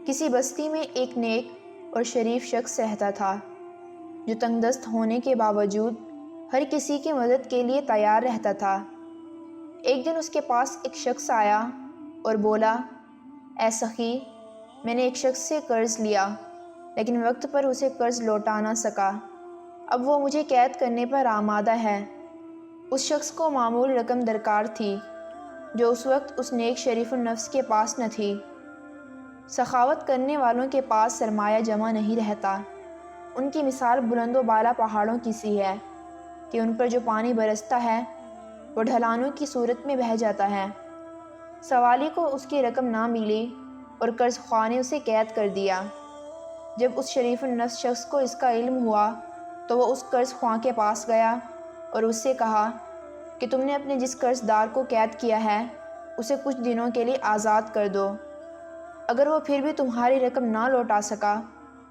کسی بستی میں ایک نیک اور شریف شخص رہتا تھا جو تنگ دست ہونے کے باوجود ہر کسی کی مدد کے لیے تیار رہتا تھا۔ ایک دن اس کے پاس ایک شخص آیا اور بولا، اے سخی، میں نے ایک شخص سے قرض لیا لیکن وقت پر اسے قرض لوٹا نہ سکا۔ اب وہ مجھے قید کرنے پر آمادہ ہے۔ اس شخص کو معمول رقم درکار تھی جو اس وقت اس نیک شریف النفس کے پاس نہ تھی۔ سخاوت کرنے والوں کے پاس سرمایہ جمع نہیں رہتا۔ ان کی مثال بلند و بالا پہاڑوں کی سی ہے کہ ان پر جو پانی برستا ہے وہ ڈھلانوں کی صورت میں بہہ جاتا ہے۔ سوالی کو اس کی رقم نہ ملی اور قرض خواہ نے اسے قید کر دیا۔ جب اس شریف النفس شخص کو اس کا علم ہوا تو وہ اس قرض خواہ کے پاس گیا اور اس سے کہا کہ تم نے اپنے جس قرض دار کو قید کیا ہے اسے کچھ دنوں کے لیے آزاد کر دو۔ اگر وہ پھر بھی تمہاری رقم نہ لوٹا سکا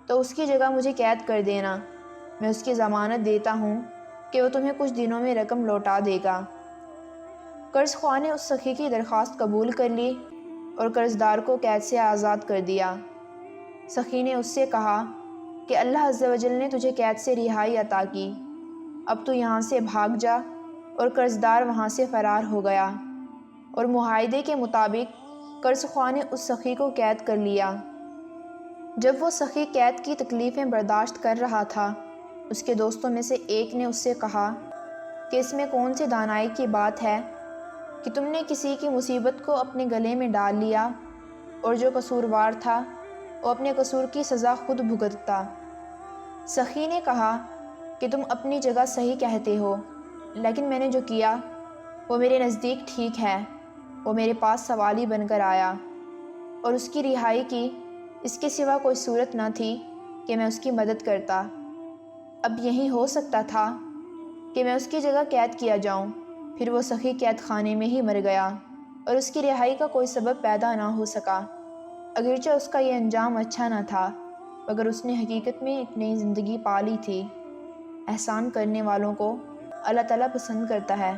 تو اس کی جگہ مجھے قید کر دینا، میں اس کی ضمانت دیتا ہوں کہ وہ تمہیں کچھ دنوں میں رقم لوٹا دے گا۔ قرض خواہ نے اس سخی کی درخواست قبول کر لی اور قرض دار کو قید سے آزاد کر دیا۔ سخی نے اس سے کہا کہ اللہ عز و جل نے تجھے قید سے رہائی عطا کی، اب تو یہاں سے بھاگ جا، اور قرض دار وہاں سے فرار ہو گیا اور معاہدے کے مطابق قرض خواہ نے اس سخی کو قید کر لیا۔ جب وہ سخی قید کی تکلیفیں برداشت کر رہا تھا، اس کے دوستوں میں سے ایک نے اس سے کہا کہ اس میں کون سی دانائی کی بات ہے کہ تم نے کسی کی مصیبت کو اپنے گلے میں ڈال لیا اور جو قصوروار تھا وہ اپنے قصور کی سزا خود بھگتتا۔ سخی نے کہا کہ تم اپنی جگہ صحیح کہتے ہو، لیکن میں نے جو کیا وہ میرے نزدیک ٹھیک ہے۔ وہ میرے پاس سوالی بن کر آیا اور اس کی رہائی کی، اس کے سوا کوئی صورت نہ تھی کہ میں اس کی مدد کرتا۔ اب یہی ہو سکتا تھا کہ میں اس کی جگہ قید کیا جاؤں۔ پھر وہ سخی قید خانے میں ہی مر گیا اور اس کی رہائی کا کوئی سبب پیدا نہ ہو سکا۔ اگرچہ اس کا یہ انجام اچھا نہ تھا مگر اس نے حقیقت میں ایک نئی زندگی پالی تھی۔ احسان کرنے والوں کو اللہ تعالیٰ پسند کرتا ہے،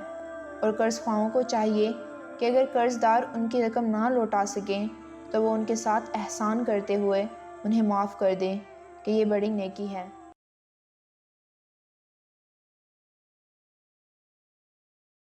اور قرض خواہوں کو چاہیے کہ اگر قرض دار ان کی رقم نہ لوٹا سکیں تو وہ ان کے ساتھ احسان کرتے ہوئے انہیں معاف کر دیں کہ یہ بڑی نیکی ہے۔